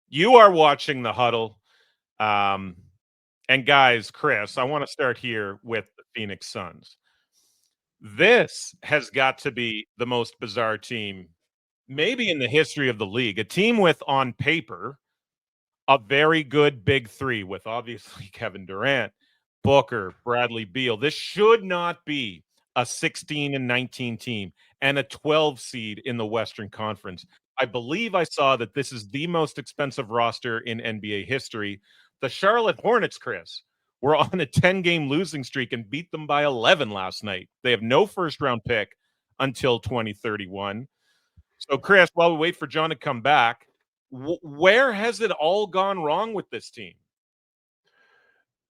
You are watching the Huddle. Um, and guys, Chris, I want to start here with the Phoenix Suns. This has got to be the most bizarre team, maybe in the history of the league. A team with, on paper, a very good big three with obviously Kevin Durant, Booker, Bradley Beal. This should not be a 16 and 19 team and a 12 seed in the Western Conference. I believe I saw that this is the most expensive roster in NBA history. The Charlotte Hornets, Chris, were on a 10-game losing streak and beat them by 11 last night. They have no first round pick until 2031. So, Chris, while we wait for John to come back, where has it all gone wrong with this team?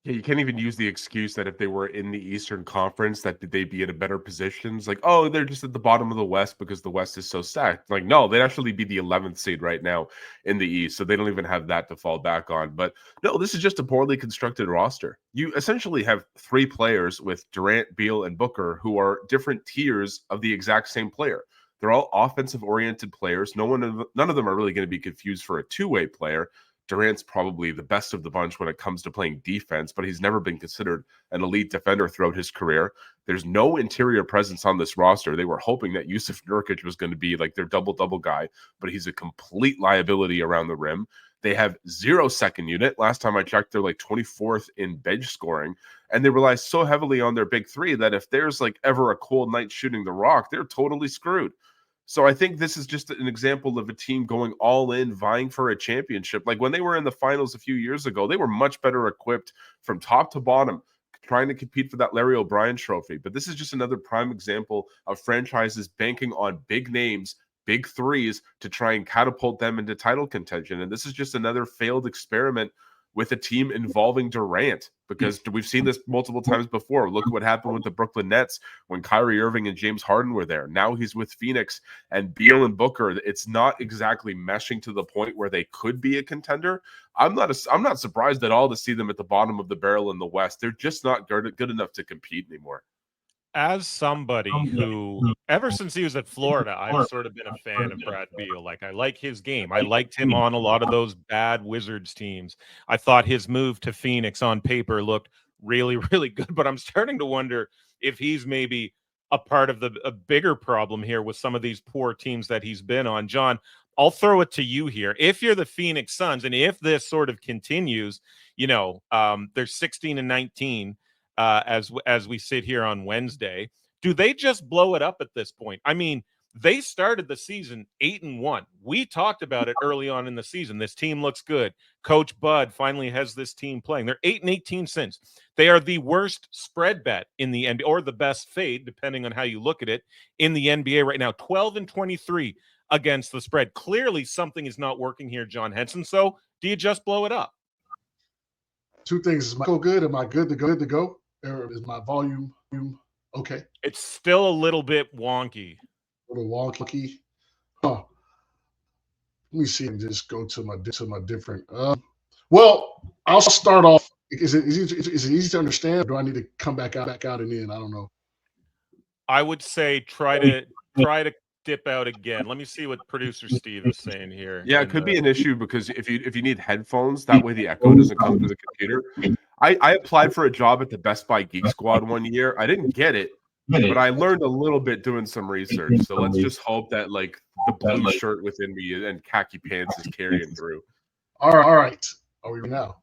Yeah, you can't even use the excuse that if they were in the Eastern Conference, that they'd be in a better position. It's like, oh, they're just at the bottom of the West because the West is so stacked. Like, no, they'd actually be the 11th seed right now in the East, so they don't even have that to fall back on. But no, this is just a poorly constructed roster. You essentially have three players with Durant, Beal, and Booker who are different tiers of the exact same player. They're all offensive-oriented players. None of them are really going to be confused for a two-way player. Durant's probably the best of the bunch when it comes to playing defense, but he's never been considered an elite defender throughout his career. There's no interior presence on this roster. They were hoping that Yusuf Nurkic was going to be like their double-double guy, but he's a complete liability around the rim. They have 0 second unit. Last time I checked, they're like 24th in bench scoring, and they rely so heavily on their big three that if there's like ever a cold night shooting the rock, they're totally screwed. So I think this is just an example of a team going all in, vying for a championship. Like when they were in the finals a few years ago, they were much better equipped from top to bottom, trying to compete for that Larry O'Brien trophy. But this is just another prime example of franchises banking on big names, big threes to try and catapult them into title contention. And this is just another failed experiment with a team involving Durant, because we've seen this multiple times before. Look what happened with the Brooklyn Nets when Kyrie Irving and James Harden were there. Now he's with Phoenix and Beal and Booker. It's not exactly meshing to the point where they could be a contender. I'm not surprised at all to see them at the bottom of the barrel in the West. They're just not good enough to compete anymore. As somebody who, ever since he was at Florida, I've sort of been a fan of Brad Beal. Like, I like his game. I liked him on a lot of those bad Wizards teams. I thought his move to Phoenix on paper looked really, really good. But I'm starting to wonder if he's maybe a part of a bigger problem here with some of these poor teams that he's been on. John, I'll throw it to you here. If you're the Phoenix Suns, and if this sort of continues, they're 16 and 19 as we sit here on Wednesday. Do they just blow it up at this point? I mean, they started the season 8-1. We talked about it early on in the season. This team looks good. Coach Bud finally has this team playing. They're 8-18 since. They are the worst spread bet in the NBA, or the best fade, depending on how you look at it, in the NBA right now. 12-23 against the spread. Clearly, something is not working here, John Henson. So, do you just blow it up? Two things: is my go good? Am I good to go? Or is my volume okay? It's still a little bit wonky. A little wonky. Huh. Let me see and just go to my different. Well, I'll start off. Is it easy to understand? Or do I need to come back out and in? I don't know. I would say try to dip out again. Let me see what producer Steve is saying here. Yeah, it could be an issue because if you need headphones, that way the echo doesn't come through the computer. I applied for a job at the Best Buy Geek Squad one year. I didn't get it, but I learned a little bit doing some research. So let's just hope that like the blue shirt within me and khaki pants is carrying through. All right. Are we now?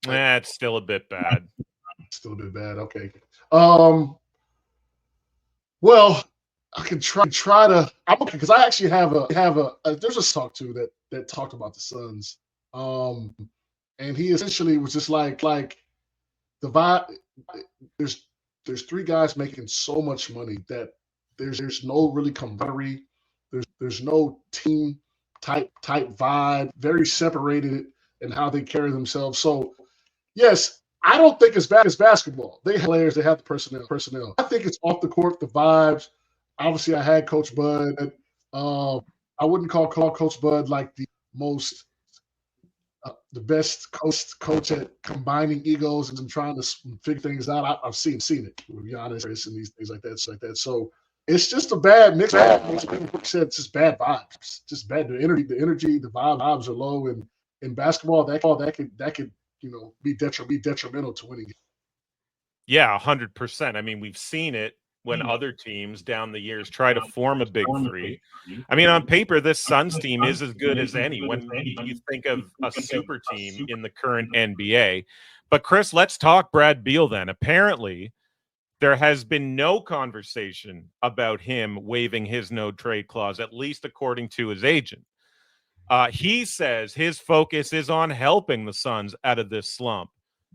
It's still a bit bad. Still a bit bad. Okay. Well, I can try to. I'm okay because I actually have a. There's a talk to that talked about the Suns. And he essentially was just like the vibe. There's three guys making so much money that there's no really camaraderie. There's no team type vibe. Very separated in how they carry themselves. So yes, I don't think it's bad as basketball. They have players, they have the personnel. I think it's off the court, the vibes. Obviously, I had Coach Bud. I wouldn't call Coach Bud like the most. The best coach at combining egos and trying to figure things out. I've seen it with Giannis and these things like that. So it's just a bad mix. It's just bad vibes. Just bad. The energy, the vibes are low, and in basketball, that could be detrimental to winning. Yeah, 100%. I mean, we've seen it when other teams down the years try to form a big three. I mean, on paper, this Suns team is as good as any when you think of a super team in the current NBA. But Chris, let's talk Brad Beal then. Apparently, there has been no conversation about him waiving his no trade clause, at least according to his agent. He says his focus is on helping the Suns out of this slump.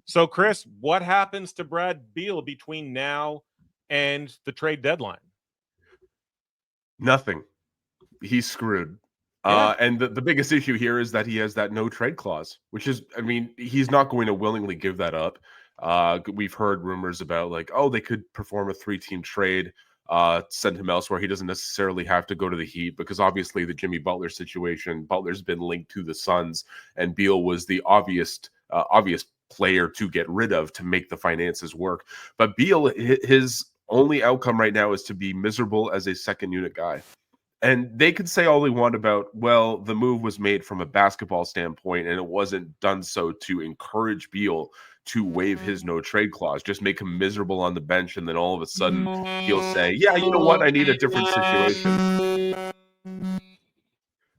So, Chris, what happens to Brad Beal between now and the trade deadline? Nothing. He's screwed. Yeah. And the biggest issue here is that he has that no trade clause, which is, I mean, he's not going to willingly give that up. We've heard rumors about like, oh, they could perform a 3-team trade, send him elsewhere. He doesn't necessarily have to go to the Heat because obviously the Jimmy Butler situation, Butler's been linked to the Suns, and Beal was the obvious player to get rid of to make the finances work. But Beal, his only outcome right now is to be miserable as a second unit guy. And they could say all they want about, well, the move was made from a basketball standpoint and it wasn't done so to encourage Beal to waive his no trade clause, just make him miserable on the bench. And then all of a sudden he'll say, yeah, you know what? I need a different situation.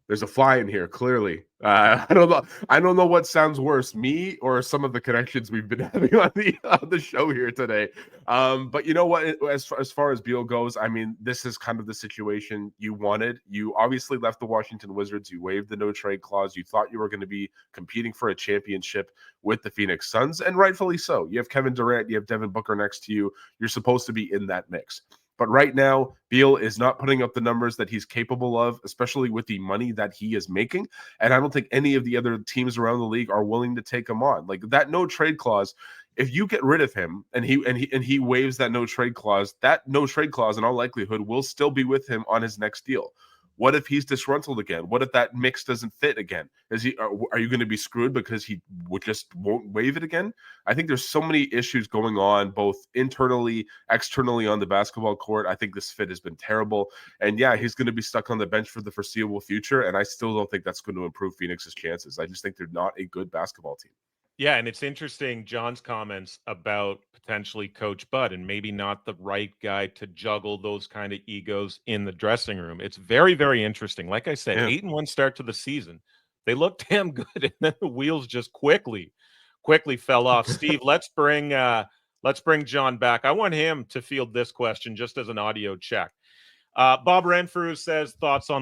There's a fly in here, clearly. I don't know what sounds worse, me or some of the connections we've been having on the show here today. But you know what? As far as Beal goes, I mean, this is kind of the situation you wanted. You obviously left the Washington Wizards. You waived the no trade clause. You thought you were going to be competing for a championship with the Phoenix Suns, and rightfully so. You have Kevin Durant. You have Devin Booker next to you. You're supposed to be in that mix. But right now, Beal is not putting up the numbers that he's capable of, especially with the money that he is making. And I don't think any of the other teams around the league are willing to take him on. Like that no trade clause, if you get rid of him and he waives that no trade clause in all likelihood will still be with him on his next deal. What if he's disgruntled again? What if that mix doesn't fit again? Are you going to be screwed because he won't waive it again? I think there's so many issues going on, both internally, externally on the basketball court. I think this fit has been terrible. And yeah, he's going to be stuck on the bench for the foreseeable future. And I still don't think that's going to improve Phoenix's chances. I just think they're not a good basketball team. Yeah, and it's interesting, John's comments about potentially Coach Bud and maybe not the right guy to juggle those kind of egos in the dressing room. It's very, very interesting. Like I said, 8-1 start to the season. They looked damn good, and then the wheels just quickly fell off. Steve, let's bring John back. I want him to field this question just as an audio check. Bob Renfrew says thoughts on the